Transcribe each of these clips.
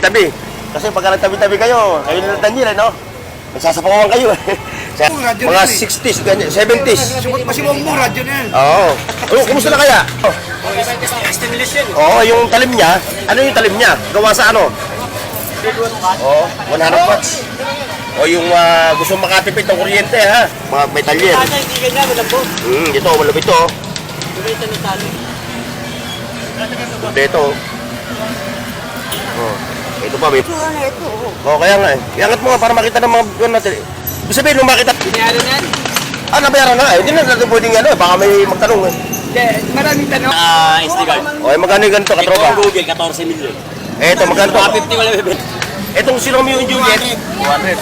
Tabi. Kasi pagka nagtabi-tabi kayo, kayo na Daniel, no? Nagsasapawan kayo. Mga 60s, 70s. Masibong mo, radyo na yan. Oo. Oh, kumusta na kaya? Stainless yan. Oo, yung talim niya. Ano yung talim niya? Gawa sa ano? Oo, 100 watts. O yung gusto makatipid ng kuryente, ha? Mga metalyer. Sana hindi ganyan, malambot. Ito, malapit to. Kumita na talo. Ito. Oh. Ito pa, babe. Ito. Oh, kaya nga eh. Iangat mo nga para makita ng mga yun natin. Ibig sabihin, nung makita. Binayaran na yan? Nabayaran na eh. Hindi na natin pwedeng ano eh. Baka may magtanong eh. Hindi, maraming tanong. SD card. Okay, magkano yung ganito, katropa? Google, 14 million. Eto, magkano to? 50 wala bebe. Etong si Romeo and Juliet. 200.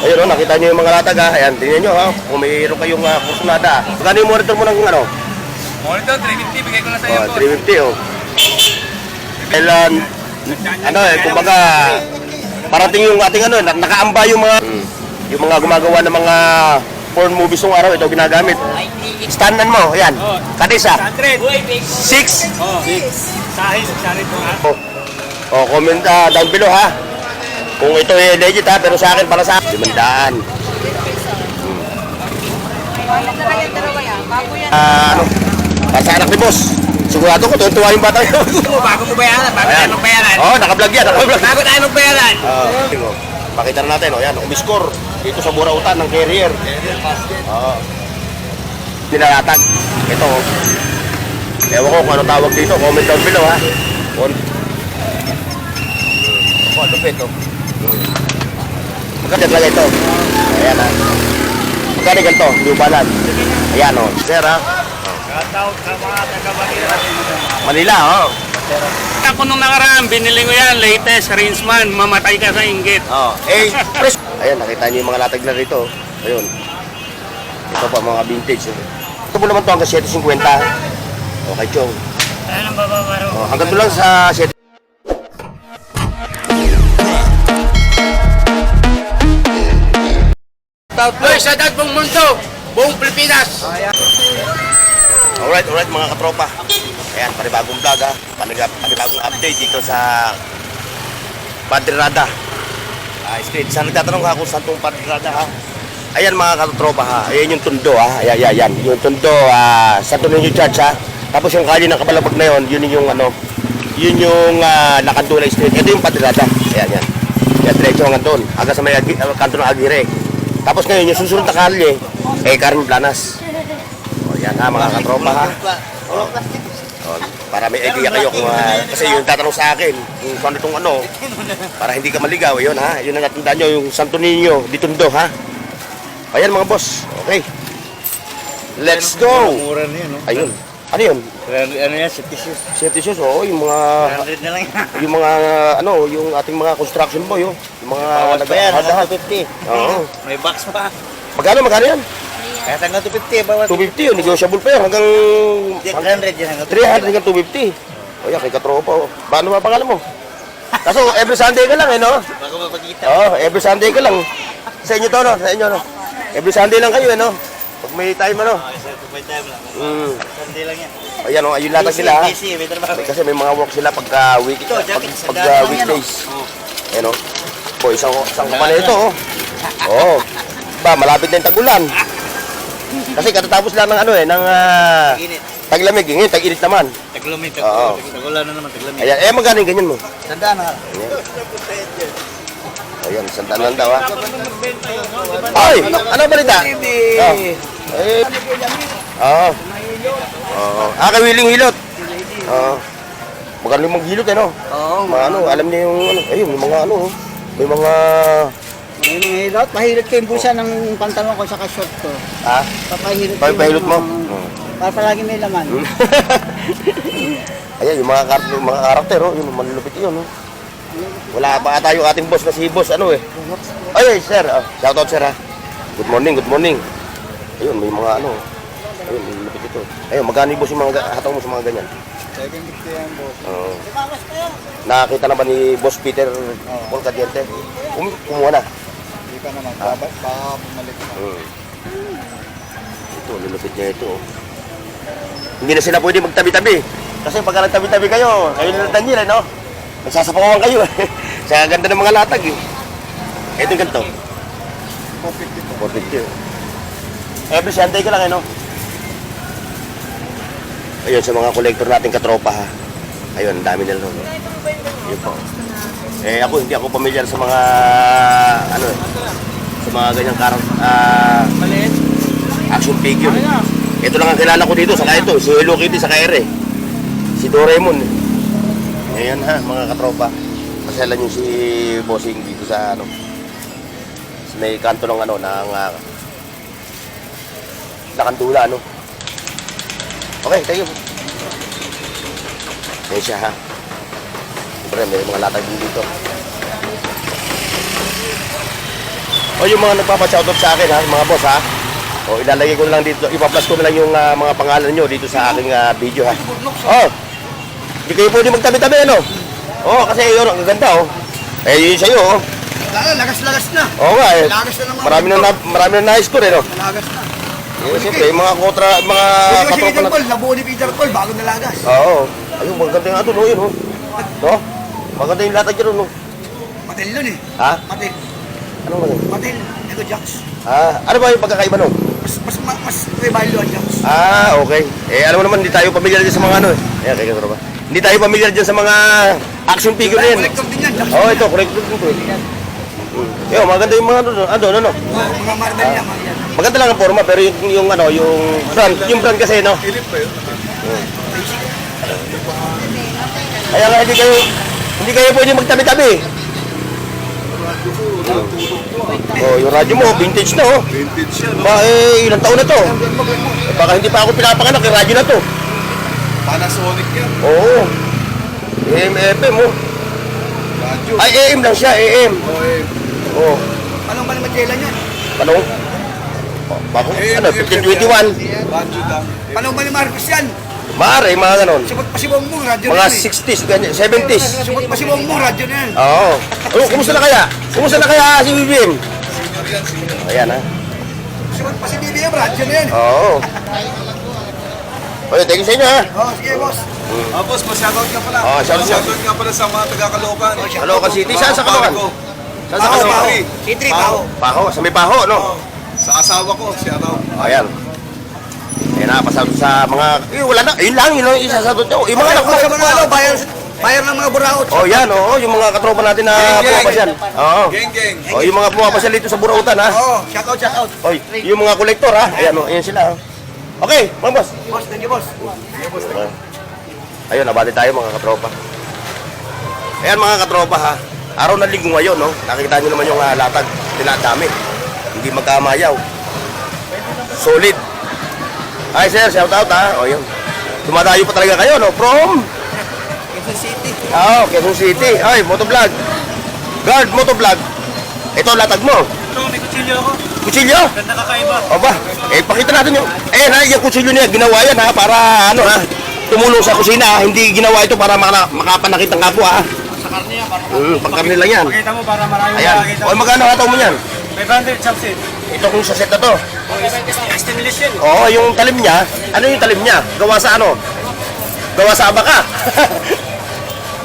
Ayun o, nakita nyo yung mga latag ha. Ayan, tingnan nyo ha. Kung mayroon kayong kursunada. Magkano yung monitor mo ng ano? Monitor, 350, bigay ko na sa'yo. 350 oh. Dahil ano eh, kumbaga parating yung ating ano, nakaamba yung mga gumagawa ng mga porn movies ng araw, ito ginagamit. Standan mo, ayan. Kadisa. 100. 6. Oh. 6. Sahil po ha. Comment down below ha. Kung ito eh legit ha, pero sa akin para sa 500. Ano? Para sa anak ni boss. Sigurado ko, tuwa yung bata yun. Bago mo bayaran, bago tayo magbayaran. Oo, naka-vlog yan, naka-vlog. Bago tayo magbayaran. Pakita na natin, yan, umiscore dito sa Burautan ng carrier. Oo. Pinalatag. Ito, ewan ko kung ano tawag dito, comment down below ha. Lupit oh. Magkano talaga ito? Ayan ha. Magkano ganito? New Balance. Ayan o. Sir ha. Shoutout sa mga taga-Manila. Manila oh. Ako nung nakaraan, binili ko yan, latest, Rinsman, mamatay ka sa inggit. Fresh. Ayan, nakita niyo yung mga latag na rito. Ayun. Ito pa mga vintage. Ito po naman to hanggang 750. Okay, Chong. Ano ang bababaro? Hanggang doon lang sa 7. Shoutout buong mundo, buong Pilipinas. Alright mga katropa. Ayan, panibagong vlog ha. Panibagong update dito sa Padre Rada. Street. Saan nagtatanong ha kung saan itong Padre Rada ha? Ayan mga katropa ha. Ayan yung tundo ha. Ayan. Yung tundo, Santo Niño Church ha. Tapos yung kali ng Kabalabag na yun, yun yung ano, yun yung Lakandula Street. Ito yung Padre Rada. Ayan. Yan, diretso hanggang doon. Hanggang sa may kanto ng Aguirre. Tapos ngayon, yung susunod na kalye, Carmen Planas. O yan ha, mga katropa ha. Para may idea kayo kung, kasi yung tatanong sa akin, kung ano itong ano, para hindi ka maligaw, yun ha. Yun ang natandaan nyo, yung Santo Niño, Ditundo ha. Ayan mga boss, okay. Let's go! Mura na yun, no? Ayun, ano yun? Ano yan, septicious. Septicious, oo, yung mga, 100 na lang yan. yung mga, ano, yung ating mga construction boy, oh. Yung mga Hanggang nag-hard 250. Oo. May box pa. Magkano yan? Kahit hanggang 250, bawat 250 yun, negotiable pa yun, hanggang 300 yan hanggang 300 hanggang 250. O yan, kay katropa, oh. Paano ba pangalan mo? Kaso, every Sunday ka lang, eh, no? Bago mapagkita. Oo, every Sunday ka lang. Sa inyo to, no? Sa inyo, no? Every Sunday lang kayo, eh, no? Pag may time, ano? May time lang. Sunday lang yan. Ayan, oh, ayun latag sila, ha? Busy, may trabaho. Kasi may mga work sila pagka weekdays. Ayan, oh. O, isang kumpanya ito, oh. Oo. Ba, malapit na yung tagulan. Kasi katatapos lang ng ano, eh, ng Init. taglamig. Ngayon, tag-init naman. Taglamig, Oo. tagulan na naman, taglamig. Ayan, magkano yung ganyan mo? Tandaan na. Ayan, santaan lang daw, ha? Ay! Ano balita? Oo. Kawiling hilot. Oo. Magkano yung maghilot, eh, no? Oo. Mga ano, alam niya yung ano, ayun, yung mga ano, may mga, Mahilot, mahilot ko yung busa ng pantalon ko sa short ko. ha? Papahilot Pahilot mo? Para palagi may laman. Ayan, yung mga karakter, oh, yun, malulupit yun, oh. Wala pa ata yung ating boss na si boss, ano, eh. Ay, sir, shoutout, sir, ha. Good morning. Ayun, may mga ano, ayun, malulupit ito. Ayun, magkano yung boss yung mga hataw mo sa mga ganyan? 750 yan, boss. Oo. Nakakita na ba ni Boss Peter Paul Cadiente? Kumuha na. Hindi pa naman, baka bumalik na. Ito, lulupit niya ito. Oh. Hindi na sila pwede magtabi-tabi. Kasi pagka nagtabi-tabi kayo na Daniel, no? Nagsasapawan kayo eh. Sa ganda ng mga latag eh. Ito yung ganito. 450. Every Sunday ko lang, no? Ayun, sa mga kolektor natin katropa, ha? Ayun, ang dami nila, no? Yun po. Hindi ako pamilyar sa mga, sa mga ganyang action figure. Ito lang ang kilala ko dito, saka ito, si Hello Kitty, saka Ere. Si Doraemon. Ayan ha, mga katropa. Pasyalan yung si Bossing dito sa, sa may kanto ng, ng Lakandula, Okay, thank you. Ayan siya, ha. Siyempre, may mga latag din dito. O, yung mga nagpapa-shoutout sa akin, ha, mga boss, ha. O, ilalagay ko na lang dito, ipa-plus ko na lang yung mga pangalan nyo dito sa aking video, ha. Oh, hindi kayo pwede magtabi-tabi, kasi yun, ang ganda, yun sa'yo, Lagas-lagas na. Oo nga, Lagas na naman. marami na na-score, Lagas na. Siyempre, mga katropa na. Nabuo ni Peter Paul, bago nalagas. Oo. Ayun, maganda yung ato, yun, maganda yung latag yun, Matil nun eh. Ha? Matil. Anong maganda? Matil. Ito, Jax. Ano ba yung pagkakaiba, Mas may value ang Jax. Okay. Alam mo naman, hindi tayo pamilyar dyan sa mga Ayan, kaya katropa. Hindi tayo pamilyar dyan sa mga action figure na yun. Collector din yan, Jax. Ito, collector din to. Yung maganda yung mga Mga Marvel niya, mga yan. Maganda lang ang forma, pero yung brand kasi, Kaya nga hindi kayo pwede magtabi-tabi. Yung radyo mo, vintage na, Vintage yan, ilang taon na to? Baka hindi pa ako pinapanganak, yung radyo na to. Panasonic yan. Oo. AM, FM, Radyo. Ay, AM lang siya, AM. Oo. Anong ba naman kailan yan? Paano? Bago, 1521. Radyo lang. Anong ba ni Marcos yan? Maaari, mga ganon. Sibot pa si Bongbong, radyo na Mga yan eh. 60s, ganyan, 70s. Sibot pa si Bongbong, radyo na yan. Oo. Kumusta na kaya? Kumusta na kaya si BBM? Senior yan, senior. Ayan, ha? Sibot pa si BBM, radyo na yan. Oo. Okay, thank you sa inyo, ha? Sige, boss. Boss, ma-shoutout nga pala. Shoutout. Ma-shoutout nga pala sa mga taga-Caloocan. Caloocan City. Saan sa Caloocan? Saan sa Paho, Caloocan? Paho. Kitri, Paho. Paho, sa may Paho, no? Sa asawa ko, si Araw. Ayan. Ayan na, pasado sa mga... wala na. Yun lang, yun lang yung isasagot nyo. Yung mga anak mo. Sa mga bayar ng mga buraot. Yan, yung mga katropa natin na pumapasyal. Oo. Geng-geng. Yung mga pumapasyal dito sa Burautan, ha? Shoutout. Yung mga kolektor, ha? Ayan, ayan sila, ha? Okay, mga boss. Boss, thank you, boss. Ayun, nabati tayo mga katropa. Ayan mga katropa, ha? Araw ng linggo ngayon, nakikita nyo naman yung latag. Dami. Hindi magkamayaw. Solid. Hi sir, shout out, ha? Yun. Dumadayo pa talaga kayo, From? Quezon City. Quezon City. Ay, motovlog. Guard, motovlog. Ito, latag mo. Ito, may kutsilyo ako. Kutsilyo? Ganda kakaiba. Aba, pakita natin yung... yung kutsilyo niya, ginawa yan, ha? Para, tumulong sa kusina, ha? Hindi ginawa ito para makapanakit ang kapwa, ha? Sa karne yan, para Pagkarni lang yan. makita mo para maraming Ayan. makakita mo. Magkano hataw mo yan? 500 chopset. Ito kung sa set na to. Stainless yan. Yung talim niya, ano yung talim niya? Gawa sa ano? Gawa sa abaka.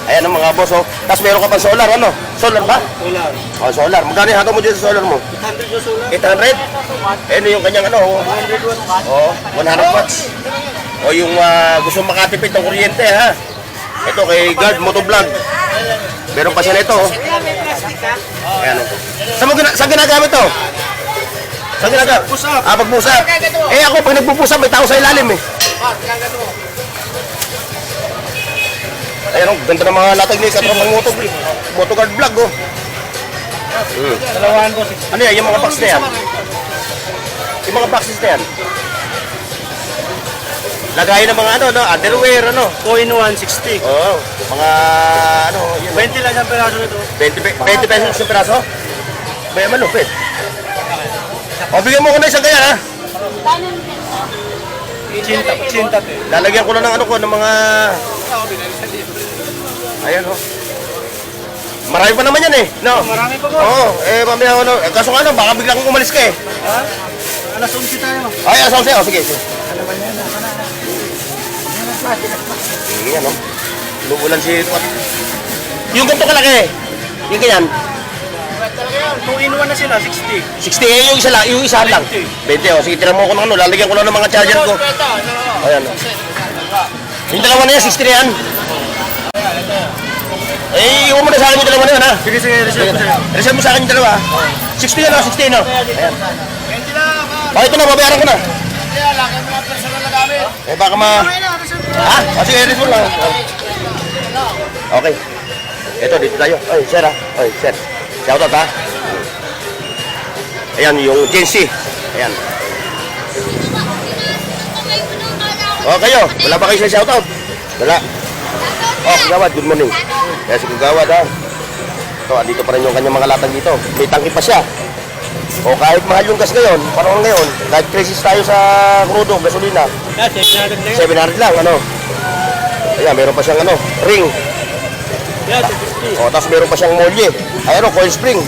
Ayan ang mga boss, Tapos meron ka pang solar, ano? Solar ba? Solar. Solar. Magkano yung hataw mo dito sa solar mo? 800 yung solar. 800? Ano yung kanyang 100 watts. 100 watts. Yung gusto makatipid ng kuryente, ha? Ito kay Guard Motovlog. Meron pa siya nito, Ayan, Saan ginagamit to? Saan ginagamit? Push-up. Pag-push-up. Ako, pag nagpo-push-up, may tao sa ilalim, Ayan, ganda ng mga latag ni Katropang Motoguard Vlog, Dalawahan ko. Ano yan, yung mga box na yan? Yung mga boxes na yan? Lagayin ng mga underwear, Coin 160. mga yun. 20 lang ang peraso nito. 20 pesos sa piraso? May malupit. Bigyan mo ko na isang kaya, ha? Chinta. Lalagyan ko na ng ng mga... Ayan, Marami pa naman yan, no? Marami pa po. Mamaya kaso baka biglang umalis ka, Alas 11 tayo. Ay, asaw siya, sige. Yan, no? Lumulan si... Yung ganito kalaki. Yung ganyan. Kung inuwan na sila, 60. 60 eh, yung isa lang. 20, oh. Sige, tira mo ko ng ano. Lalagyan ko lang ng mga charger ko. Ayan, oh. Yung dalawa na yan, 60 na yan. Eh, iwan mo na sa akin yung dalawa na yan, ha? Sige, reserve mo sa'yo. Reserve mo sa akin yung dalawa, ha? 60 yan, 60 no? Ayan. Oh, ito na, babayaran ko na. Eh, baka ma... Ha? Oh, sige, reserve lang. Okay. Ito, dito tayo. Oy, sir, ha? Oy, sir. Shoutout, ha? Ayan, yung Gen-Z. Ayan. Oh, kayo. Wala ba kayo sa shoutout? Wala. Oh, Kagawad, good morning. Kaya si Kagawad, ha? Ito, andito pa rin yung kanyang mga latag dito. May tangki pa siya. O kahit mahal yung gas ngayon, parang ngayon, kahit crisis tayo sa crudo, gasolina, 700 lang, ano? Ayan, meron pa siyang ano, ring. O, tapos meron pa siyang molye. Ay, ano, coil spring.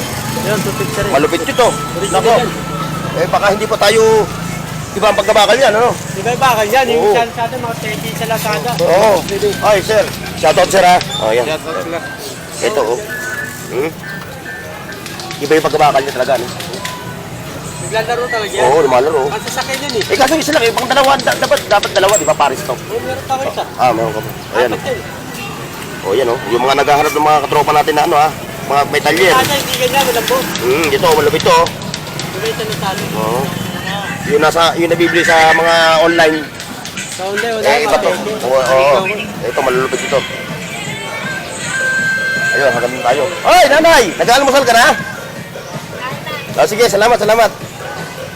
Malupit ito. Nako. Eh, baka hindi pa tayo, di ba ang pagkabakal yan, ano? Di ba bakal yan? Oo. Yung sa atin, mga 30 sa Lazada. Oo. Ay, sir. Shoutout, sir, ha? O, yan. Ito, oh. Iba yung pagkabakal niya talaga, no? Naglalaro talaga yan. Oo, lumalaro. Ang sasakyan yun eh. Eh, kaso isa lang, pang dalawa, dapat dalawa, di ba, Paris to? Oo, meron pa ako isa. Ah, meron ka pa. Ayan, oh, yan, oh. Yung mga naghahanap ng mga katropa natin na ano, ha? Mga may talyer. Sana hindi ganyan, malabo. Dito, malupit to, oh. Kumita na talo. Oo. Yung nabibili sa mga online. Sa hindi, wala Eh, iba pa. to. Oo. Ito, malulupit ito. Ayun, hanggang dun tayo. Ay, nanay! Nag-almusal ka na? Ah, sige, salamat.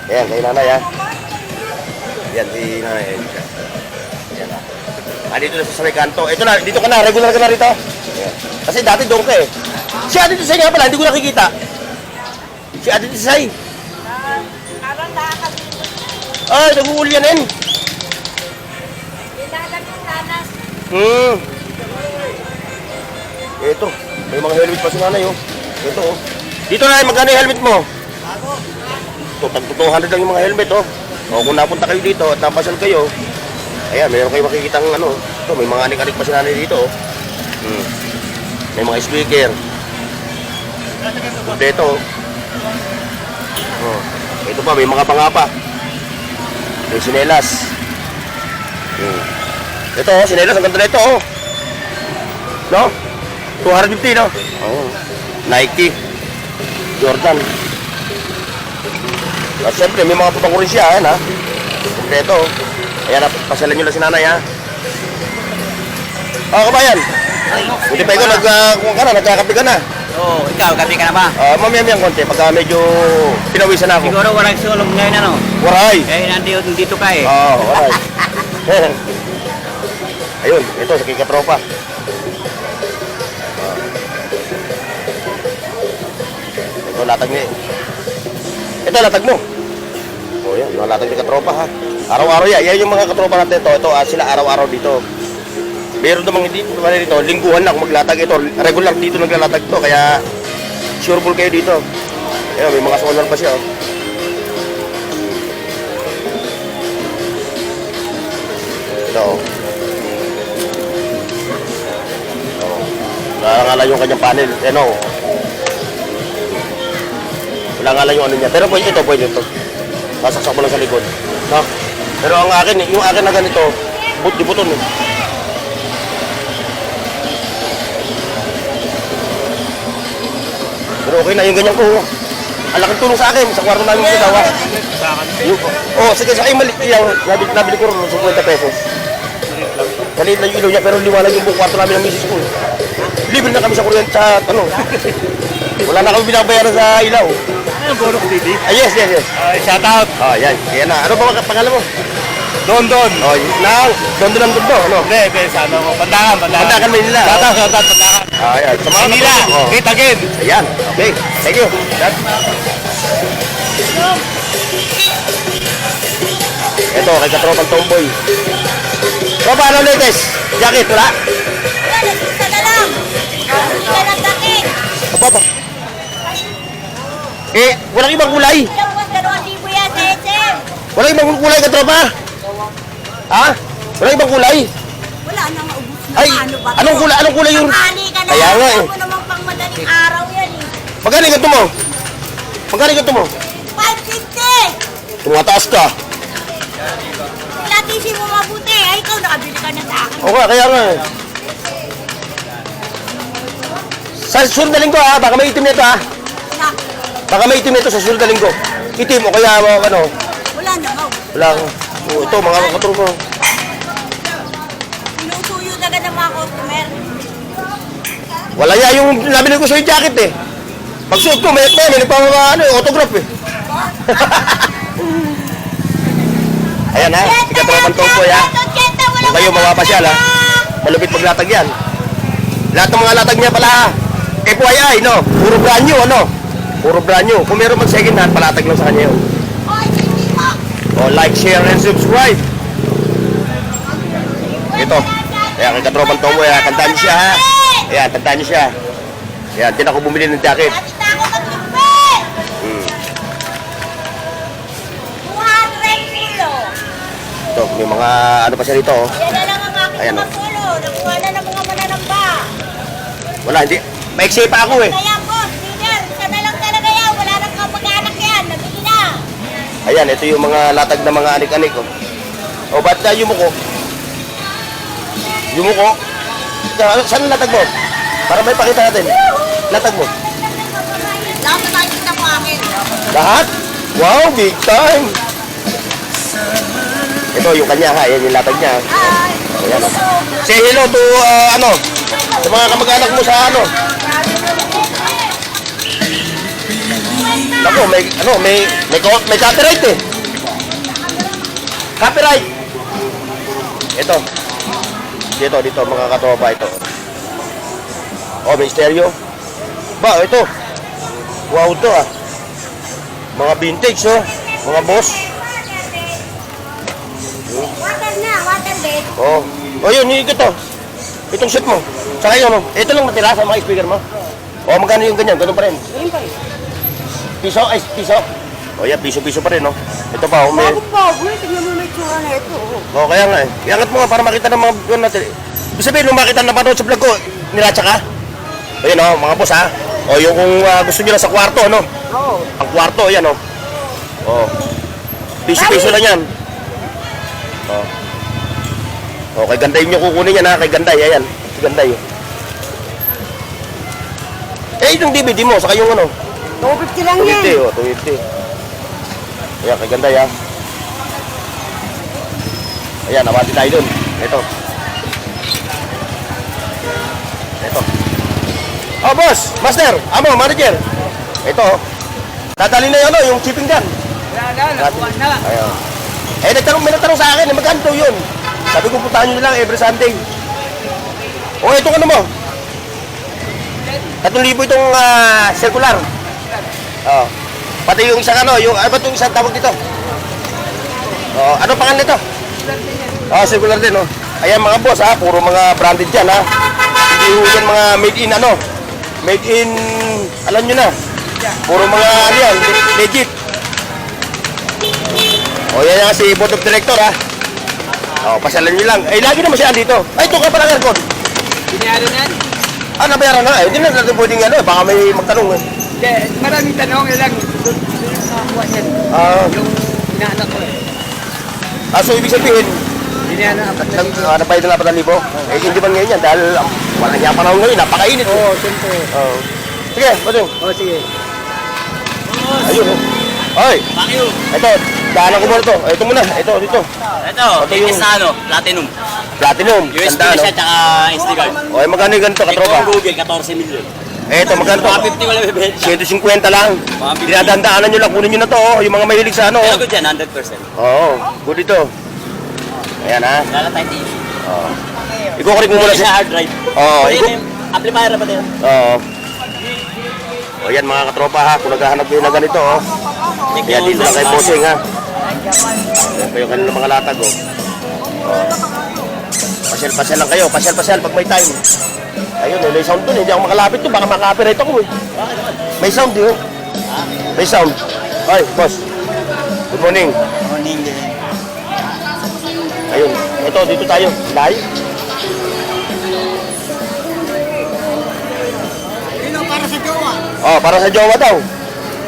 Ayan, kay nanay, ha? Ayan, si nanay. Ayan, ha? Ah, dito na sa may kanto. Ito na, dito ka na, regular ka na rito. Ayan. Kasi dati doon ka eh. Si Ate Tisay nga pala, hindi ko nakikita. Si Ate Tisay. Ay, nag-uulyanin. Ito, may mga helmet pa si nanay, oh. Ito, oh. Dito na, magkano yung helmet mo? Ito, tag 200 lang yung mga helmet, oh. O, kung napunta kayo dito at napasal kayo, ayan, mayroon kayo makikitang ano. Ito, may mga anik-anik pa si nanay dito, oh. May mga speaker. Dito, oh. Oh. Ito pa, may mga pangapa. May sinelas. Ito, oh, sinelas, ang ganda na ito, oh. No? 250, no? Oh. Nike. Jordan. At siyempre, may mga putang siya, ayan, ha? Kompleto, oh. Ayan, pasalan nyo lang si nanay, ha? Oh, kabayan. Buti pa ikaw, nagkakape ka na. Oo, ikaw, gabi ka na ba? Mamaya-miyang konti, pagka medyo pinawisan ako. Siguro walang sulong ngayon ano? Waray! Eh, nandito ka eh. Oo, waray. Ayun, ito, sa kikatropa. Ito, latag niya eh. Ito, latag mo. O yan, mga latag ni katropa, ha. Araw-araw yan. Yan yung mga katropa natin ito. Ito, sila araw-araw dito. Meron namang hindi dito, lingguhan lang maglatag ito. Regular dito naglalatag to, kaya sureball kayo dito. Ayun, may mga solar pa siya, oh. Ito, oh. Wala nga lang yung kanyang panel. Ano? Wala nga lang yung ano niya. Pero pwede ito. Sasaksak mo lang sa likod. No? Pero ang akin, yung akin na ganito, di buton eh. Pero okay na yung ganyan ko. Ang laking tulong sa akin. Sa kwarto namin sa dawa. Sige, sa akin maliit yung nabili ko rin 50 pesos. Maliit lang yung ilaw niya, pero liwanag yung buong kwarto namin ng misis ko. Libre na kami sa kuryente sa ano. Wala na kami binabayaran sa ilaw. Ano, Borok TV? Yes. Shout out. Yan. Kaya na. Ano ba pangalan mo? Don. Don ng Don, ano? Hindi, sa ano ko. Pandakan. Pandakan Manila. Shout out, Pandakan. Yan. Sa mga Manila, katropa. hit again. Ayan. Okay. Thank you. Ito, kay katropang tomboy. Tropa, ano latest? Jacket, wala? Isa na lang. Hindi ka nagdakit. Apa? Walang ibang kulay. Yung mas 2,000 yan sa SM. Walang ibang kulay, katropa. Ha? Walang ibang kulay. Ay, Ano ba to? anong kulay yung... Tanghali ka na. Kaya nga eh. Ako naman pang madaling araw yan eh. Magkano yung ganito mo? Magkano yung ganito mo? 550! Tumataas ka. Latisi mo mabuti. Ay, ikaw nakabili ka na sa akin. Oo nga, kaya nga eh. Sa susunod na linggo ha, baka may itim nito ha. Na, Baka may itim nito sa susunod na linggo. Itim o kaya ano. wala na nga. Wala ko. Oh, ito, mga katulong ko. Sinusuyo agad ng mga customer. Wala ya yung nabili ko sa yung jacket eh. Pag suot ko, may nagpang autograph eh. Ayan ha, ikatropan to po ya. Kung kayo mapapasyal ha, malupit maglatag yan. Lahat ng mga latag niya pala ha, FYI no, puro brand new ano. Puro brand new. Kung meron mag second hand, palatag lang sa kanya yun. Oy, hindi mo. O like, share, and subscribe. Ito. Ayan, kay katropan to po ya, tandaan niyo siya ha. Ayan, tandaan niyo siya. Ayan, din ako bumili ng jacket. Kapit na ako mag-tipid. 200 kilo. Ito, may mga ano pa siya rito oh. Yan na lang ang aking Ayan, mga oh. pulo. Nakuha na ng mga mananamba. Wala, hindi. Maiksi pa ako eh. Kaya boss, leader, isa na lang talaga yan. Wala nang kamag-anak yan. Nabili na. Ayan, ito yung mga latag na mga anik-anik oh. O, ba't na yumuko? Yumuko? Saan ang latag mo? Para may pakita natin. Latag mo. Lahat na nakikita mo akin. Lahat? Wow, big time! Ito yung kanya ha, yan yung latag niya. Hi. Ayan oh. Say hello to ano, sa mga kamag-anak mo sa ano. Ako, may copyright eh. Copyright. Ito. Dito mga katropa ito. Oh, may stereo. Ba, ito. Wow to ah. Mga vintage oh. Mga boss. Water na, water bed. Oh. Oh, yun ito. Itong set mo. Saka yun, oh. Ito lang natira sa mga speaker mo. Oh, magkano yung ganyan? Ganun pa rin. Piso? Ay, piso. Oh, yan, piso-piso pa rin, no? Ito pa, oh, may... Bago, tingnan mo may tsura na ito. Oh, kaya nga eh. Iangat mo nga para makita ng mga yun natin. Ibig sabihin, nung makita na panood sa vlog ko, nilatsa ka? O yun, oh, mga boss, ha? O yung kung gusto nyo lang sa kwarto, no? Oo. Ang kwarto, yan, oh. Oh. Piso-piso lang yan. Oh. Oh, kay Ganday nyo kukunin yan, ha? Kay Ganday, ayan. Si Ganday, oh. Eh, itong DVD mo, saka yung ano? 250 lang 250, oh, 250. Ayan, kay Ganday, ha? Ayan, nawati tayo dun. Ito. Ito. Oh, boss! Master! Amo, manager! Ito, oh. Dadali na yun, oh, yung shipping gun. Nakuha na. Ayan. Eh, may nagtanong sa akin, magkano daw yun? Sabi ko, puntahan nyo lang every Sunday. Oh, itong ano mo? 3,000 itong circular. Oh. Pati yung isang ano, ano ba itong isang tawag dito? Oh, ano pangalan nito? Oh, circular din, oh. Ayan mga boss, ha, puro mga branded yan, ha. Hindi ho yan mga made in, ano. Made in, alam nyo na. Puro mga, ano yan, legit. Oh, yan nga si Board of Director, ha. Oh, pasyalan nyo lang. Eh, lagi naman siya dito. Ay, ito ka pala, aircon. Binayado na yan? Ah, nabayaran na. Eh, hindi na natin pwedeng ano, baka may magtanong, eh. Hindi, maraming tanong lang. Doon yung nakakuha niyan. Ah, Yung inaanak ko eh. so ibig sabihin, Binayado na napayad na 4,000. Eh, hindi man ngayon yan dahil wala niya panahon ngayon, napakainit. Oo, siyempre. Oh. Sige, Badong. Oo, sige. Ayun, oh. Ay, ito, daanan ko muna ito. Ito muna, ito, dito. Ito, yung- na ano, Platinum. Platinum, USB ganda, na no? siya, tsaka SD card. O, eh, magkano yung ganito, katropa? Ito Google, 14 million. Eh, ito, magkano to? Mga 50 wala bibenta. 150 lang. Mga 50. Dinadandaanan nyo lang, kunin nyo na to, oh. Yung mga mahilig sa ano. Pero good yan, 100%. Oo, good ito. Ayan, ha. Lala tayo TV. Oo. Ikukurik mo muna Wala siya siya. hard drive. Oo, Amplifier na ba din? Oo. O, yan mga katropa, ha. Kung naghahanap kayo na ganito, oh. Yan, dito lang kay Bossing, ha. Ayan pa yung kanila mga latag, oh. Pasyal-pasyal lang kayo, pasyal-pasyal pag may time. Ayun, may sound dun, hindi ako makalapit dun, baka maka-copyright ako, eh. May sound, di, oh. May sound. Ay, boss. Good morning. Morning. Ayun, ito, dito tayo. Live. Oh, para sa jowa daw.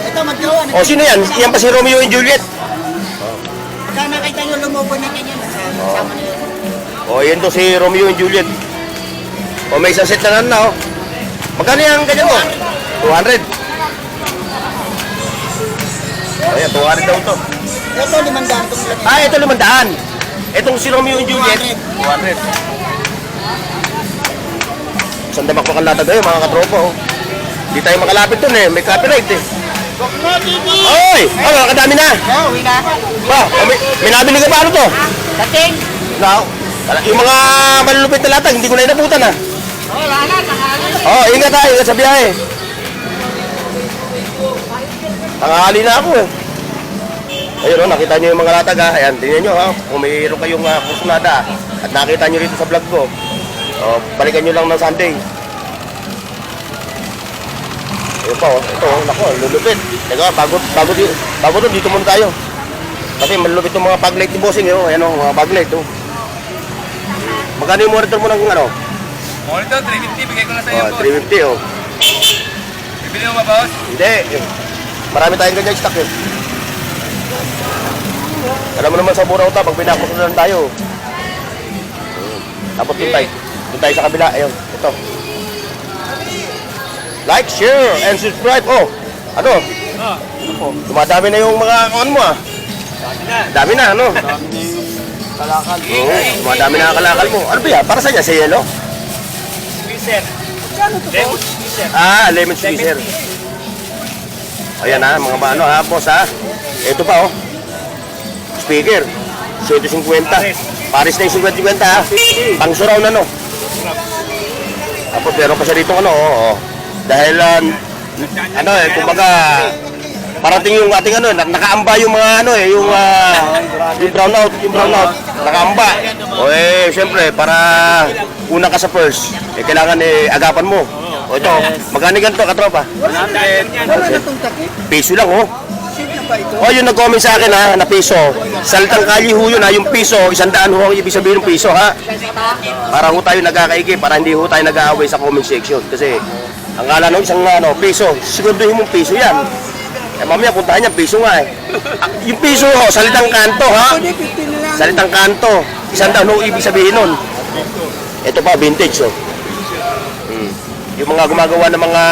Ito, magjowa. O, sino yan? Yan pa si Romeo and Juliet. Saan nakita nyo lumubo na ganyan? Kasama nyo. O, yan to si Romeo and Juliet. O, may isang set na oh. Magkano yung ganyan mo? 200. O, yan, 200 daw to. Ito, 500 itong lang. Ah, ito 500. Itong si Romeo and Juliet, 200. Isang damak makalata tayo, mga katropa, oh. Hindi tayo makalapit dun eh, may copyright eh. Oy! Oh, kadami na! Oh, uwi na. Ba, may nabili ka pa ano to? Dating. No. Yung mga malulupit na latag, hindi ko na inabutan ah. Wala na, tanghali. Oh, ingat tayo, ingat sa biyahe. Tanghali na ako eh. Ayun oh, nakita nyo yung mga latag ha. Ayan, tingnan nyo ha. Kung mayroon kayong kursunada at nakita nyo rito sa vlog ko, oh, balikan nyo lang ng Sunday. Ayun pa oh, ito oh, nako, lulupit. Teka, bago to, dito muna tayo. Kasi malulupit yung mga baglight ni Bossing oh. Ayan oh, mga baglight oh. Magkano yung monitor mo ng ano? Monitor, 350. Bigay ko na sa'yo, Oh, boss. 350 oh. Bibili mo ba, boss? Hindi. Marami tayong ganyan stock eh. Alam mo naman sa Burao ta, pag pinakusunan tayo. Tapos doon tayo sa kabila. Ayun, ito. Like, share, and subscribe. Oh, ano? Dumadami na yung mga kawan mo ah. Dami na, ano? Kalakal. Oo, dumadami na ang kalakal mo. Ano ba yan? Para saan yan? Sa yelo? Squeezer. Lemon squeezer. Ah, lemon squeezer. Ayan ha, mga ano ha, boss ha. Ito pa oh. Speaker. 150. Paris na yung 50-50 ha. Pang suraw na no. Tapos meron pa siya dito ano oh. Dahil ano eh, kumbaga parating yung ating ano, nakaamba yung mga ano eh, yung brownout, nakaamba. O eh, siyempre, para una ka sa first, eh, kailangan eh, agapan mo. O ito, magkano ganito katropa? Wala na itong takip. Piso lang oh. Sino ba ito? O yung nag-comment sa akin ha, na piso. Salitang kalye ho yun ha, yung piso, 100 ho ang ibig sabihin ng piso ha. Para ho tayo nagkakaigi, para hindi ho tayo nag-aaway sa comment section. Kasi, ang kala nung isang ano, piso, siguraduhin mong piso yan. Eh mamaya puntahan niya, piso nga eh. Yung piso ho, salitang kanto ha. Hindi, 50 na lang. Salitang kanto, 100 ho ibig sabihin nun. Ito pa, vintage oh. Yung mga gumagawa ng mga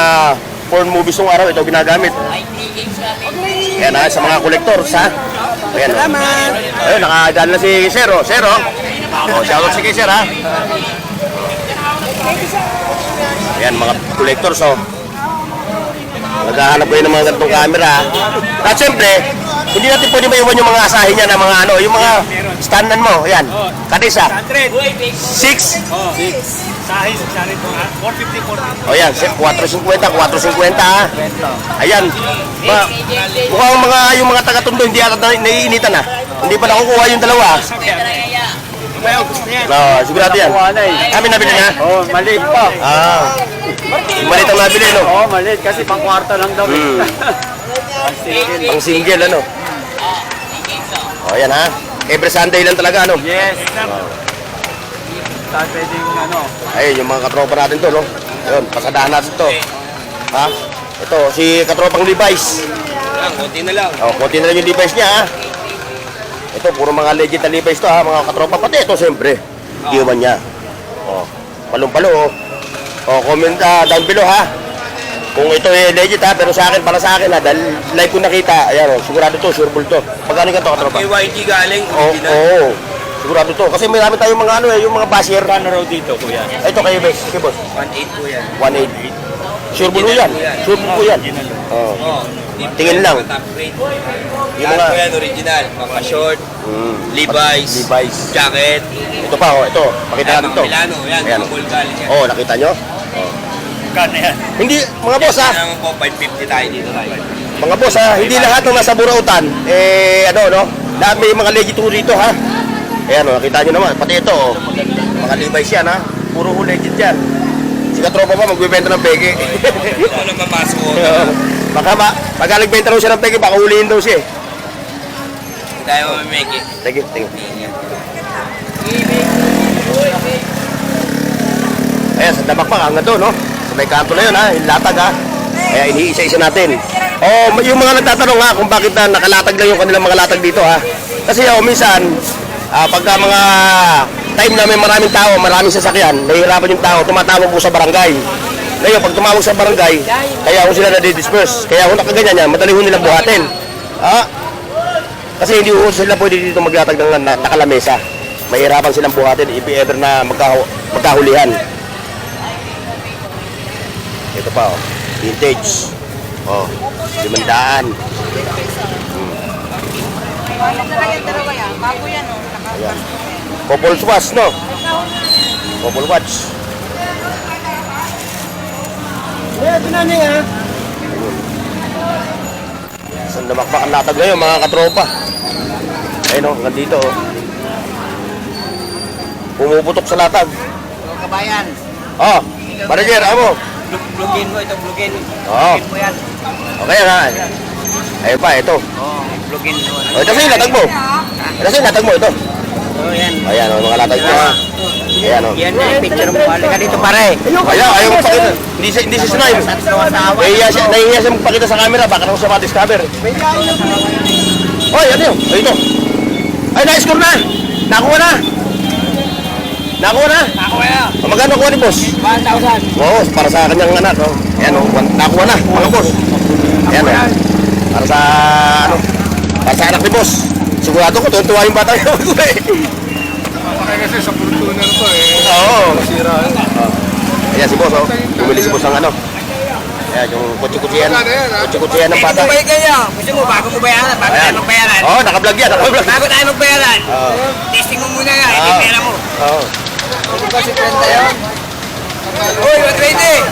porn movies ng araw, ito ginagamit. Ayan ha, sa mga collectors ha. Ayan o. Salamat. Ayun, nakadaan na si Sir o. Sir o. Shoutout si Sir ha. Ayan, mga collectors o. Naghahanap kayo ng mga ganitong camera ha. At syempre, hindi natin pwede maiwan yung mga asahin niya na mga ano, yung mga standan mo. Ayan, kadisa. 100. 6. Sahis, sarin po ha. 450, 450. O yan, 450 ha. Ayan. Mukhang mga, yung mga taga-Tondo, hindi ata naiinitan ha. Hindi pa nakukuha yung dalawa. May gusto niya. No, sigurado yan. Kami nabili na. Oh, maliit pa. Ah. Yung maliit ang nabili, no? Oh, maliit kasi pang kwarto lang daw. Pang single, ano? O, yan ha. Every Sunday lang talaga, ano? Yes. Saan pwede yung ano? Ayun, yung mga katropa natin to, no? Ayun, pasadahan natin to. Ha? Ito, si katropang Levi's. Konti na lang. O, konti na lang yung Levi's niya, ha? Ito, puro mga legit na Levi's to, ha? Mga katropa. Pati ito, siyempre. Iwan niya. O, palong-palo, o. O, comment down below, ha? Kung ito eh legit, ha? Pero sa akin, para sa akin, ha? Dahil like ko nakita, ayan, o. Sigurado to, sure to. Pagkano ka to, katropa? YT galing, Oo. Sigurado to. Kasi may namin tayong mga ano eh, yung mga basher. Paano raw dito, kuya? Ito kayo, Bes. Kay boss. 1.8 po yan. 1.8. Sure po yan. Sure po yan. Oo. Tingin lang. Top grade. Yung Lahat mga... po yan original. Mga short, Levi's, Levi's. jacket. Ito pa, oh. Ito. Pakita Ayan, natin mga to. Milano. Yan, Ayan. mga full galing yan. Oh, nakita nyo? Kano yan? Hindi, mga boss ha. Yan naman po, 550 tayo dito tayo. Mga boss ha. Hindi lahat ng nasa Burautan. Eh, ano, no? Lahat may mga legit ho rito ha. Ayan, oh, nakita nyo naman. Pati ito, oh. Mga Levi's yan ha. Puro ho legit yan. Si katropa pa, magbibenta ng peke. Ito na mamasok ko. Baka pagka nagbenta raw siya ng peke, baka huliin daw siya eh. Tayo mamimiki. Sige, sige. Ayan, sa Damak pa, hanggang doon, no? Sa may kanto na yun, ha? Yung latag, ha? Kaya iniisa-isa natin. Oh, yung mga nagtatanong ha kung bakit na nakalatag lang yung kanilang mga latag dito ha. Kasi minsan, pagka mga time na may maraming tao, maraming sasakyan, nahihirapan yung tao, tumatawag po sa barangay. Ngayon, pag tumawag sa barangay, kaya ho sila na-disperse. Kaya ho nakaganyan yan, madali ho nilang buhatin. Kasi hindi ho sila pwede dito maglatag ng nakalamesa. Mahirapan silang buhatin if ever na magkahulihan. Ito pa vintage. 500. Ayan. Couple watch, no? Couple watch. Saan namakpak ang latag ngayon, mga katropa? Ayun hanggang dito pumuputok sa latag. Kabayan. Manager, amo. Blugin mo ito, blugin. Blugin mo yan. Okay na. Ayun pa, ito. Blugin mo. Ito sa'yo, latag mo. Ito sa'yo, latag mo, ito. Yan. Ayan, mga latag mo. Ayan, Yan na yung picture mo. Halika dito pare. Ayan, ayaw magpakita. Hindi siya sinay. Nahihiya siya magpakita sa camera, baka naman siya ma-discover. Hoy, ano yun? Ay, ito. Ay, na-score na. Nakuha na. Magkano kuha ni boss? 1,000. Oo, para sa kanyang anak. Ayan, nakuha na, mga boss. Ayan, para sa, para sa anak ni boss. Sigurado ko, tuwa yung bata niya. Kaya kasi sa Fortuner to Oo. Masira. Ayan si boss, bumili si boss ng ano. Ayan, yung kutsi-kutsihan. Kutsi-kutsihan ng bata. Gusto mo, bago mo bayaran? Bago tayo magbayaran? Oo, naka-vlog yan, naka-vlog. Bago tayo magbayaran? Testing mo muna nga, hindi pera mo. Oo. Ano ba si Brenda yun? Uy, 120!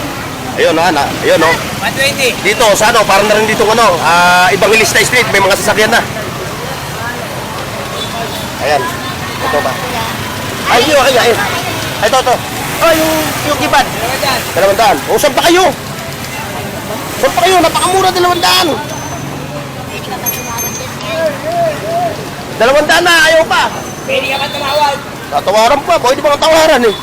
Ayun, ayun, 120! Dito, sa parang na rin dito, Evangelista Street, may mga sasakyan na. Ayan, ito ba? Ay, yun, ayun. Ito. Yung kibad. 200. O, saan pa kayo? Napakamura, 200. 200 na, ayaw pa. Pwede ka ba tumawag? Tatawaran pa, pwede ba tawaran eh?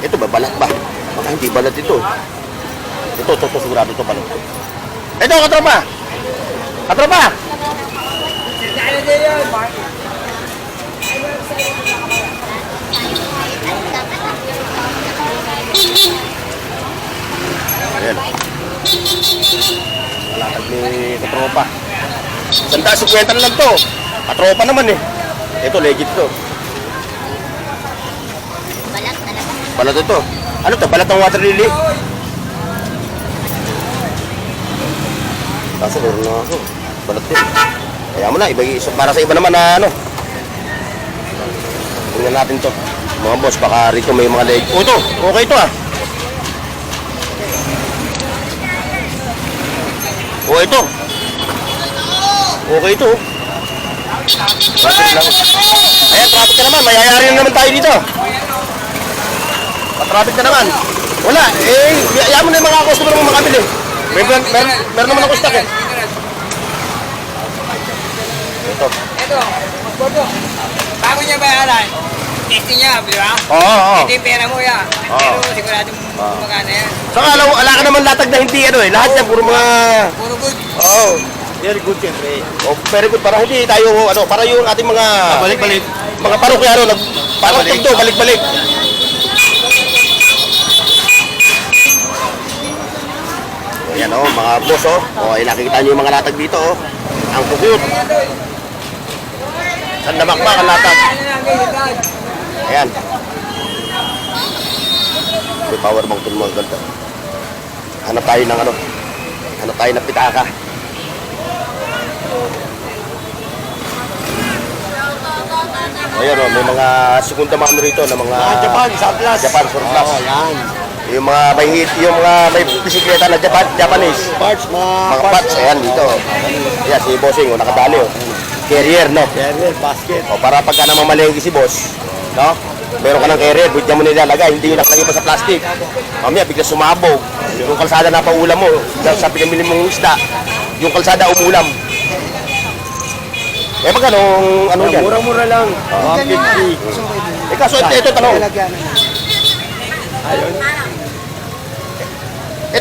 Ito ba, balat ba? Baka hindi balat ito. Ito, sigurado ito balat. Ito, katropa! Ano din yun? Ayan. Malatag ni katropa. 150 na lang to. Katropa naman eh. Ito, legit to. Balat ito. Ano to? Balat ng water lily? Kaso meron na ako. Balat din. Kaya mo na, para sa iba naman na ano. Tingnan natin to. Mga boss, baka rito may mga leg. Ito, okay to ah. Ito. Okay ito. Ayan, traffic ka naman. Mayayari na naman tayo dito. Traffic na naman. Wala. Ayaw mo na yung mga customer mo makabili. Meron naman ako stock eh. Ito. Bago niya bayaran, testing niya, di ba? Oo. Hindi yung pera mo yan. Pero siguradong magana yan. Saka wala ka naman latag na hindi lahat yan, puro mga... Puro good. Oo. Very good siyempre. Very good. Para hindi tayo, para yung ating mga... Balik-balik. Mga parokyano, parang tagdo, balik-balik. Ayan mga boss nakikita nyo yung mga latag dito Ang cute. Saan namakmak ang latag? Ayan. May power bank mo ang ganda. Hanap tayo ng Hanap tayo ng pitaka. Ayan may mga segunda mano rito na mga Japan surplus. Yan. Yung mga may bisikleta na Japanese. Mga parts, ayan dito. Ayan, si Bossing, nakadali Carrier, no? Carrier, basket. Para pagka naman malengke si boss, no? Meron ka ng carrier, bigyan mo nilalagay, hindi yung nakalagay pa sa plastic. Mamaya, bigla sumabog. Yung kalsada na paulam mo, sa pinamili mong isda, yung kalsada umulam. Magkano yan? Mura-mura lang. 150. Eh, kaso ito tanong.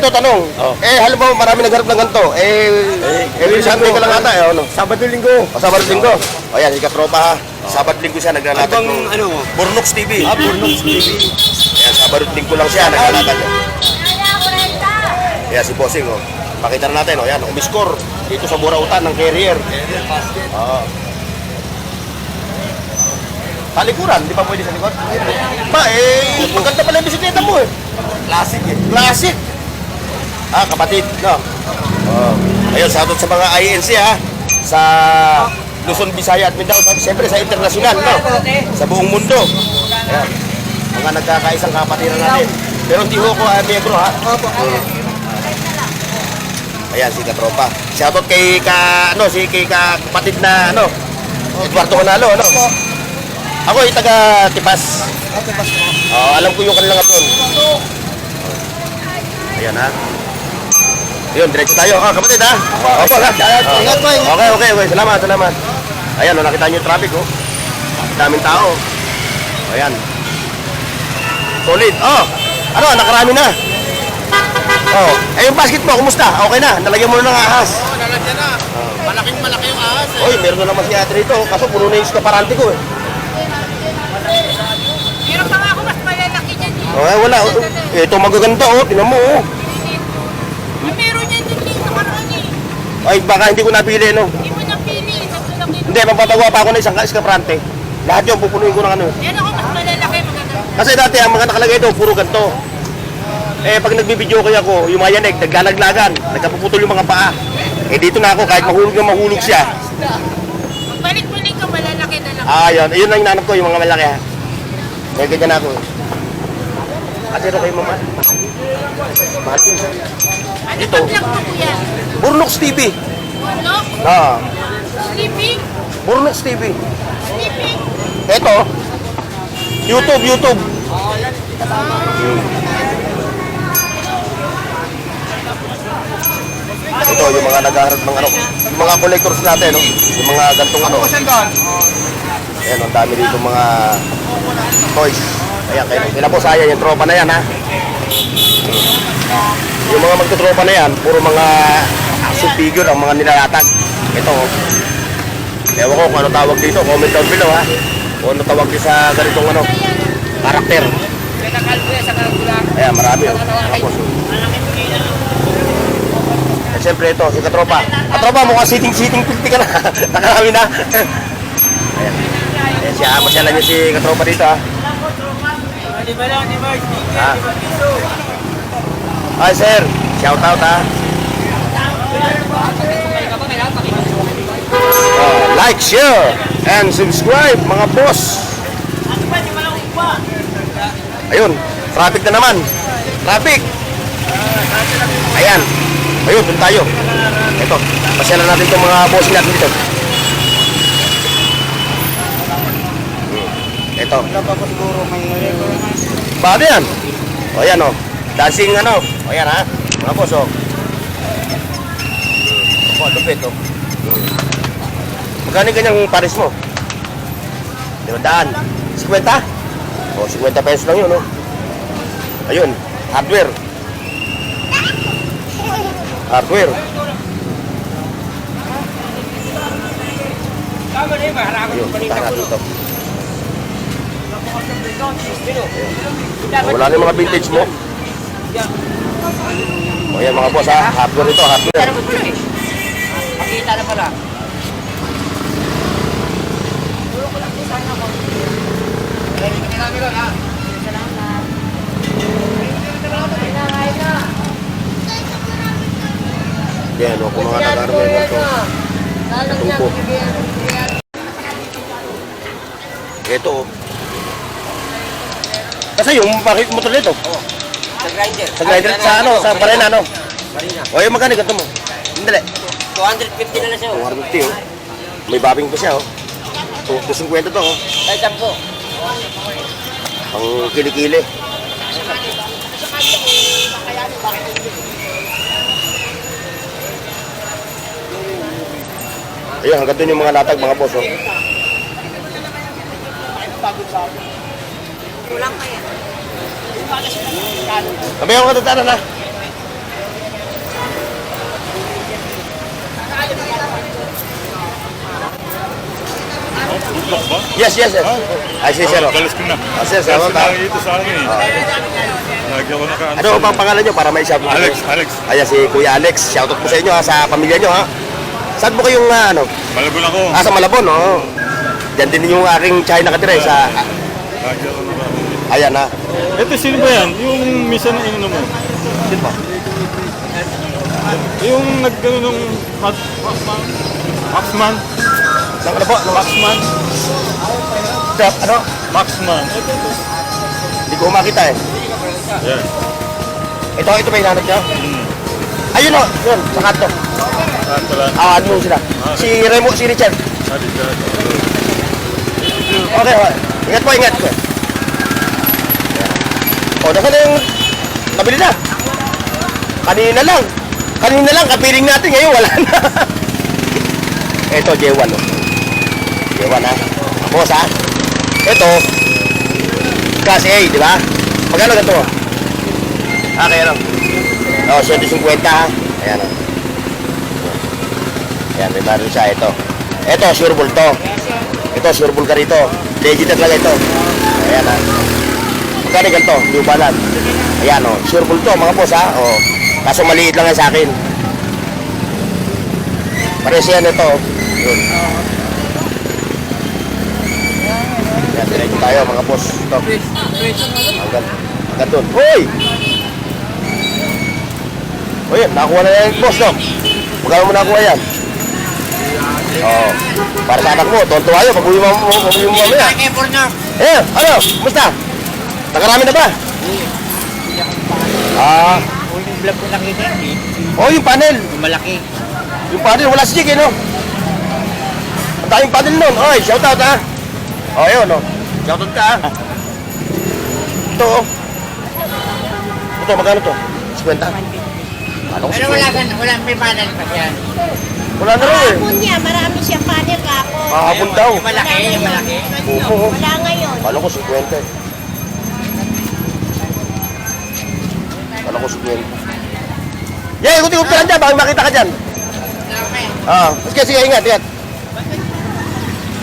Ito, tanong. Halimbawa, marami nagharap ng ganito. Every Sunday ka lang ata, ano? Sabado-linggo. Sabado-linggo. O yan, ikatropa ha. Sabado-linggo siya naglalatag ng Burnox TV. Burnox TV. Yan, Sabado-linggo lang siya naglalatag. Yan, si Bossing, oh. Pakita na natin, oh. Yan, umiscore dito sa Burautan ng Carrier. Oo. Talikuran, di pa pwede sa likod? Maganda pala yung bisikleta mo eh. Classic eh. Classic. Kapatid, no? Ayun, shoutout sa mga INC ha. Sa Luzon, Visaya at Mindanao. Siyempre sa internasyonal, no? Sa buong mundo. Ayan. Mga nagkakaisang kapatiran natin. Pero hindi ho ko miyembro ha. Ayan, si Katropa. Shoutout kay kapatid na, Eduardo Manalo, no? Ako ay taga Tipas. Alam ko yung kanilang doon. Ayan ha. Ayun, diretso tayo. Kapatid ha. Opo ha. Ingat po. Okay. Salamat. Ayan, nakita niyo yung traffic oh. Daming tao. Ayan. Solid. Nakarami na. Yung basket mo, kumusta? Okay na. Nalagyan mo na ng ahas. Nalagyan na. Malaking-malaki yung ahas Meron na naman si ate rito. Kaso puno na yung skaparante ko eh. Meron pa nga ako mas malalaki dyan eh. Wala. Ito magaganda oh. Tingnan mo oh. Meron yan din dito karoon eh. Baka hindi ko napili no. Hindi mo napili. Hindi, magpapagawa pa ako ng isang skaparante. Lahat yun, pupunuin ko na ano. Yan ako mas malalaki magaganda. Kasi dati ang mga nakalagay doon, puro ganito. Pag nagbibideo kaya ako, yung mga yanig, naglalaglagan, nagkapuputol yung mga paa. Dito na ako, kahit mahulog siya. Magbalik-balik ka, malalaki na lang. Yun lang inanap ko, yung mga malaki ha. Kaya ganyan na ako. Kasi ito kayo mama. Mahal ko siya. Ano Dito. pag-vlog mo kuya? Burnox TV. Bulok? Sleeping? Burnox TV. Sleeping? Ito. YouTube. Ito, yung mga naghaharap ng yung mga collectors natin, no? Yung mga gantong Ayan, ang dami dito mga toys. Ayan, kailan po saya yung tropa na yan, ha? Yung mga magtutropa na yan, puro mga action figure ang mga nilalatag. Ito, ewan ko kung ano tawag dito, comment down below, ha? Kung ano tawag din sa ganitong karakter. Ayan, marami, oh. Tapos, siyempre ito, si Katropa. Katropa, mukhang sitting-sitting ka na. Nakarami na. Ayan. Ayan, masyalan niyo si Katropa dito, ha. Hi, sir. Shout out, ha. Like, share, and subscribe, mga boss. Ayun, traffic na naman. Traffic. Ayan. Ayun, dun tayo. Ito, pasyalan natin itong mga bossing natin dito. Ito. Bago yan. O yan o. Dancing O yan ha. Mga boss o. Lupit o. Magkano ganyang pares mo? 500. 50? O, 50 pesos lang yun o. Ayun, hardware. Ayun, punta natin ito. Wala na yung mga vintage mo. O yan mga boss ha, hardware ito, hardware. Pakita na pala. Yan o, kung mga nag-hardware na ito. Tungko. Ito o. Kasi yung motor nito. Sa grinder. Sa grinder, sa barena O yung magkano ganito mo? Hindi. 250 na lang siya. 250 oh. May babing pa siya oh. 250 to oh. Ay, tampo. Ang kilikili. Ayun, hanggang doon yung mga latag mga boss oh. Kulang pa yan. Sabi ako katatanan na. Block ba? Yes, yes, yes. Ay, si Sir. Galis ko na. Ah, sir, Kasi salamat, ah. nakikita sa akin eh. Lagi ako naka-ano. Ano pa ang pangalan nyo para may sabi? Alex, Alex. Ayan, si Kuya Alex. Shoutout po sa inyo, ha, sa pamilya nyo, ha. Saan po kayong, ano? Malabon ako. Ah, sa Malabon, oh. Diyan din yung aking China nakatira, sa... Lagi ako naka Ayan, ha. Ito, sino ba yan? Yung misa na ino mo. Sino ba? Yung naggano nung Maxman. Nang ano po? Nang Maxman. Ano? Maxman. Hindi ko makita, eh. Yan. Ito ba yung hanap nyo? Ayun, oh. Yun, sa kanto. Saan pala? Ah, ano sila? Si Remo, si Richard. Sali dyan. Okay, okay. Ingat po, ingat. O, nasa na yung nabili na. Kanina lang, kapiling natin. Ngayon, wala na. Ito, J1. Oh. J1, ha. Boss, ha. Ito, Class A, di ba? Magkano ganito? Ah, kaya lang. O, 150, ha. Ayan, o. Ayan, may meron siya. Ito, sure ball to. Ito, sure ball ka rito. Legit na talaga ito. Ayan, ha. Magkano ganito? New Balance. Ayan, o. Sure ball to, mga boss, ha. O. Kaso maliit lang yan sa akin. Pares yan ito. Yun. Yan, diretso tayo, mga boss. Ito. Hanggang doon. Hoy! O yun, nakakuha na yan, boss, no? Magkano mo nakakuha yan? Oo. Para sa anak mo, tuwan-tuwa yun. Pag-uwi mo mamaya. Eh, ano? Kumusta? Nakarami na ba? Ah. Yung vlog ko nakita yun eh. Oh, yung panel. Yung malaki. Yung panel, wala si Jig, eh, no? Ang daming panel nun. Oy, shoutout, ha? Oh, yun, no? Shoutout ka, ha? Ito, oh. Ito, magkano to? 50? Ano ko 50? Wala may panel pa yan. Wala na rin, eh. Kahapon niya, marami siyang panel kahapon. Kahapon daw. Yung malaki. Oo. Wala ngayon. Kala ko 50, eh. Kala ko 50. Yeah, ikuti-ikuti ka lang dyan. Baka makita ka dyan. Sige, ingat.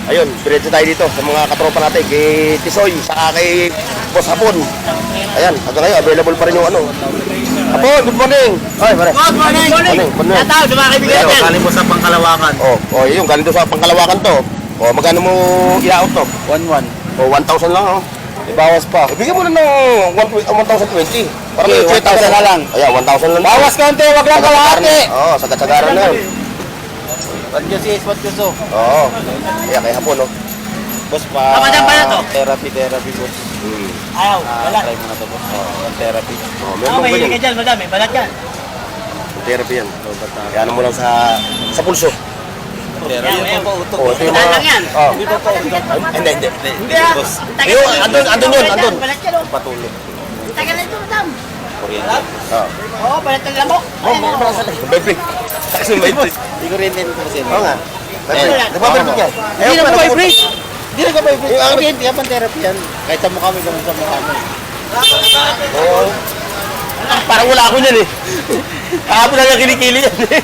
Ayun, diretso tayo dito sa mga katropa natin. Kay Tisoy, saka kay Boss Hapon. Ayan, hanggang ngayon, available pa rin yung ano. Hapon, good morning. Ay, pare. Good morning! Morning. Tataw sa mga kaibigan natin. Galing mo sa Pangkalawakan. Oh, yun, galing doon sa Pangkalawakan to. Oh, magkano mo i-out to? 1-1. Oh, 1,000 lang, oh. Ibawas pa. Ibigay mo na ng 1,020. Parang Okay, 1,000 na lang. Ayan, 1,000 lang. Bawas konti, wag lang kalahati. Oo, sagat-sagaran na yun. What you see is what you saw. Oo. Ayan, kay Hapon, oh. Boss pa. Kamadang pala to? Therapy, boss. Ayaw, wala. Try mo na to, boss. Therapy. Oh, meron ba yun? dyan, madami. Balat yan. Therapy yan. Kaya ano mo lang sa pulso. Therapy. Oh, ito yung mga... lang yan. Oh. Hindi. Hindi ah. Yung, andun yun. Balat yan oh. Patuloy. Tagal na ito, madam. Oo. Oo, balat ng lamok. Vibrate. Kasi vibrate. Hindi ko rin din kasi. Oo nga. Vibrate. Nagbabalbit yan. Hindi na vibrate. Hindi na vibrate. Yung ano- Hindi ka therapy yan. Kahit sa mukha mo, ganun sa mukha mo. Oo. Parang wala ako niyan, eh. Kahapon na yung kilikili yan, eh.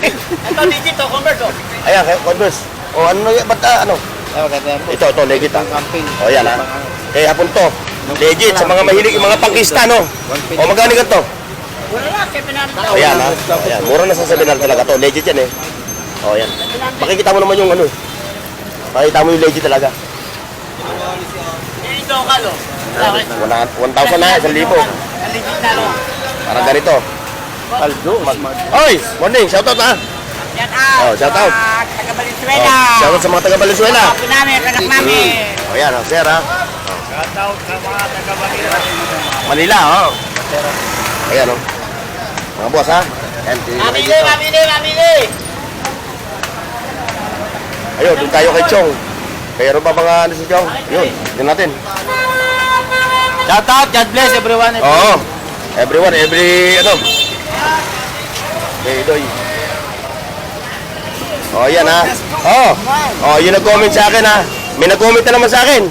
Ito, digit to, convert oh. Ayan, Converse. O, ano yan? Ba't ano? Ito, legit, ha? Camping. O, yan, ha? Kaya hapon to. Legit, sa mga mahilig, yung mga pangkista, no? O, magkano ganito? Wala lang, kaya pinarito. Ayan, ha? Ayan, mura na sa seminar talaga to. Legit yan, eh. O, yan. Makikita mo naman yung ano, eh. Makikita mo yung legit talaga. Dito ka lo. 1,000 na, 1,000. Legit na lo. Parang ganito. Aldo. Oy, morning, shoutout, ha? Yan out. Oh, shout out. Taga Valenzuela. Oh, shoutout sa mga taga Valenzuela. Kapag namin, kanak namin. O, yan, o, sir, ha? Shoutout sa mga taga Manila. Manila, oh. Ayan, oh. Mga boss, ha? Ayan, Mamili. ayun, doon tayo kay Chong. Mayroon pa mga ano si Chong? Yun, yun natin. Shout out, God bless everyone. Oo. Everyone, ano. Okay, Doy. Oh, yan, ha? Oh, yun nag-comment sa akin, ha? May nag-comment na naman sa akin.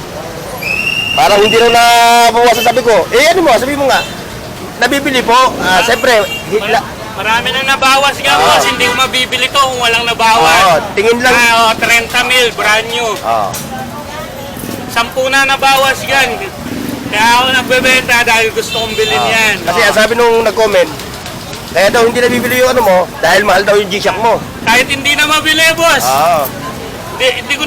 Parang hindi na nabawasan, sabi ko. Eh, ano mo, sabi mo nga. Nabibili po. Siyempre, Marami nang nabawas nga, boss. Hindi ko mabibili to kung walang nabawas. tingin lang. 30 mil, brand new. 10 na nabawas yan. Kaya ako nagbebenta dahil gusto kong bilhin yan. Kasi ang sabi nung nag-comment, kaya daw hindi nabibili yung ano mo, dahil mahal daw yung G-Shock mo. Kahit hindi na mabili, boss. Oo. Hindi ko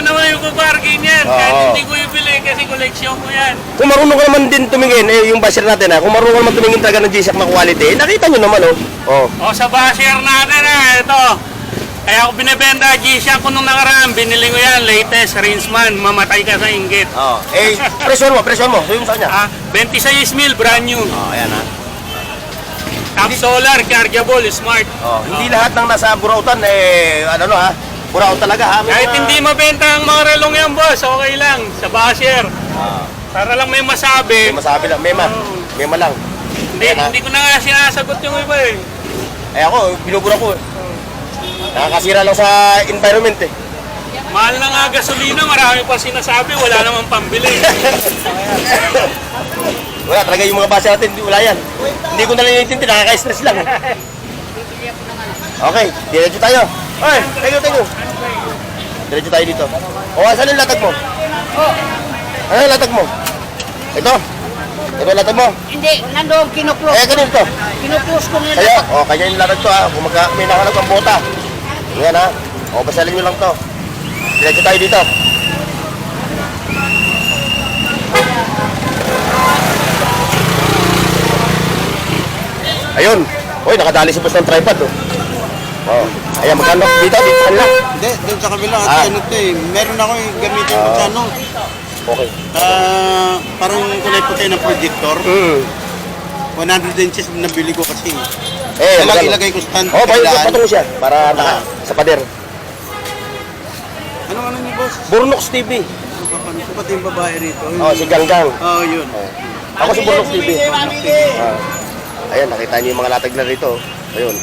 naman yung kuparking yan. Kahit Oo. hindi ko ibili kasi koleksyon ko yan. Kung marunong ka naman din tumingin, yung basher natin kung marunong ka naman tumingin talaga ng G-Shock na quality, nakita nyo naman O sa basher natin ito. Kaya ako binibenta G-Shock ko nung nakaraan, binili ko yan, latest, Rinsman, mamatay ka sa inggit. Presyon mo, yung sa kanya. 26 mil, brand new. Ayan ha. Top solar, chargeable, smart. Hindi lahat ng nasa Burautan, Burao talaga ha. May Kahit mga- hindi mabenta ang mga relong yan, boss, okay lang, sa basher. Para lang may masabi. May masabi lang, mema lang. Hindi ko na nga sinasagot yung iba eh. Ako, binubura ko nakakasira lang sa environment Mahal na nga gasolina, marami pa sinasabi, wala namang pambili. Wala talaga yung mga base natin, wala yan. Hindi ko na lang intindi, nakaka-stress lang. Okay, diretso tayo. Ay, thank you. Diretso tayo dito. Saan yung latag mo? Ano yung latag mo? Ito yung latag mo? Hindi, nandoon kinuklose. Ganito. Kinuklose ko nila. Sa'yo? Kanya yung latag to Kung may nakalag ang bota. Yan ha. Basalin nyo lang to. Diretso tayo dito. Ayun. Uy, nakadali si boss ng tripod Ayan, magkano? Dito kanila. Hindi, doon sa kabila. Meron ako yung gamitin ko sa Okay. Parang kulay puti na projector. 100 inches nabili ko kasi. Magkano? Ilagay ko stand. Patungo siya. Para sa pader. Ano niyo, boss? Burnox TV. Ito pati yung babae rito. Si Ganggang. Yun. Ako si Burnox TV. Ayan, nakita niyo yung mga latag na rito. Ayun.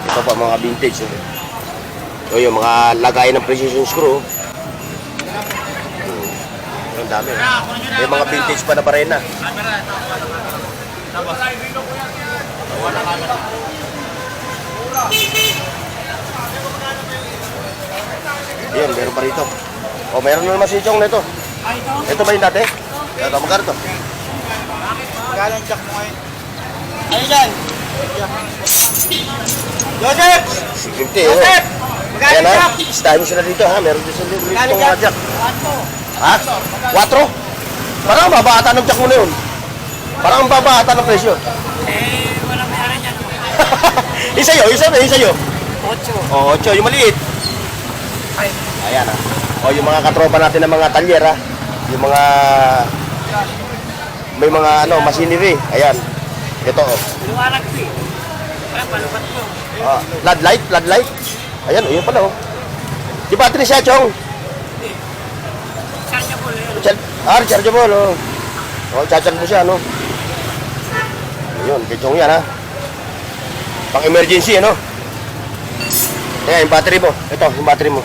Ito pa mga vintage. Yung mga lagay ng precision screw. Ang dami. May mga vintage pa na barena. Ayan, meron pa rito. Meron na naman si Chong na ito. Ito ba yung dati? Ito, magkano ito? Galang jack mo ngayon. Ano dyan? Joseph! 50, Joseph! Ayan ha, istahin mo sila dito ha. Meron din sila dito mga jack. Ha? 4? Parang ang baba ata ng jack mo na yun. Parang ang baba ata ng presyo. Walang mayroon yan. Isa sa'yo. 8. 8, yung maliit. Ayan ha. Yung mga katropa natin ng mga talyer ha. Yung mga... May mga machinery. Ayan. Ito Luwarag ko eh. Palapat ko. Floodlight. Ayan, yun pala Di battery siya, Chong. Chargeable yan. Rechargeable charge mo siya, Ayun, kay Chong yan, ha. Pang emergency, Ayan, yung battery mo. Ito, yung battery mo.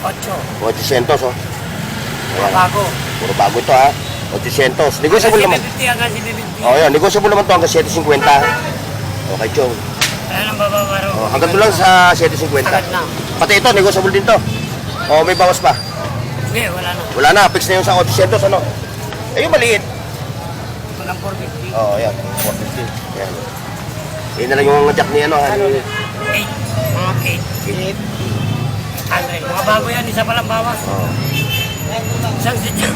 800, Ayan. Bago. Puro bago ito, ha. 800. Negotiable naman. 750 hanggang 750. Yan. Negotiable naman to hanggang 750. Okay, Chong. Ayan ang bababaro. Hanggang doon lang sa 750. na. Pati ito, negotiable din to. May bawas pa. Hindi, wala na. Wala na, fix na yung sa 800, yung maliit. Walang 450. Yan. 450. Yan. Yun na lang yung jack ni 8. Mga 8. 100. Mga bago yan, isa palang bawas. Isang sityo.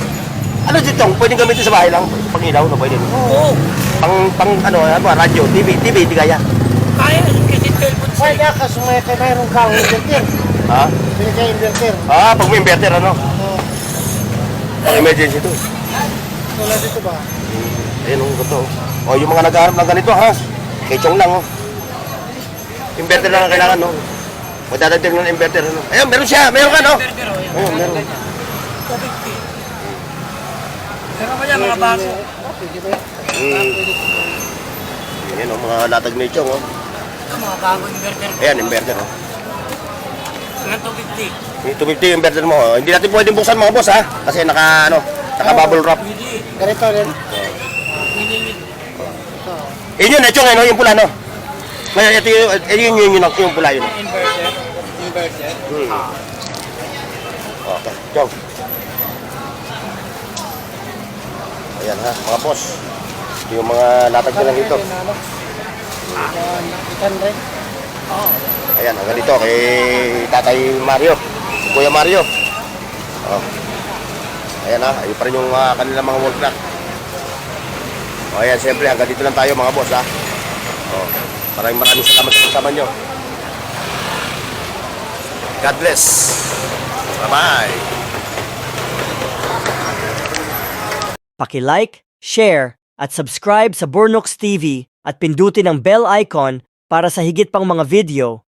Ano dito? Pwedeng gamitin sa bahay lang? Pang ilaw, pwede. Oo. Radyo, TV, hindi kaya. Kaya, kasi 12 volts. Kaya kasi may mayroong kang inverter. Ha? Binigay inverter. Pag may inverter, Pang emergency to. Tulad dito ba? Ayun, ito. Yung mga naghahanap ng ganito, ha? Kay Chong lang, Inverter lang ang kailangan, Magdadagdag ng inverter, Ayun, meron siya. Meron ka, Ayun, meron. 250. Pero pa yan, mga bago. Ayan, mga latag ni Chong, Ito, mga bago inverter. Ayan, inverter, Hanggang 250. Yung 250 yung inverter mo, Hindi natin pwedeng buksan, mga boss, ha? Kasi naka-bubble wrap. Ganito rin. Yun, Chong, yung pula, Ngayon, ito yung pula yun. Inverter. Okay, Chong. Ayan ha, mga boss. Ito yung mga latag nila dito. Ayan, hanggang dito kay Tatay Mario. Kuya Mario. Oh. Ayan ha, ayun pa rin yung kanilang mga wall clock. O ayan, siyempre hanggang dito lang tayo mga boss ha. Oh, maraming salamat sa kasama nyo. God bless. Bye-bye. Paki-like, share, at subscribe sa Bornox TV at pindutin ang bell icon para sa higit pang mga video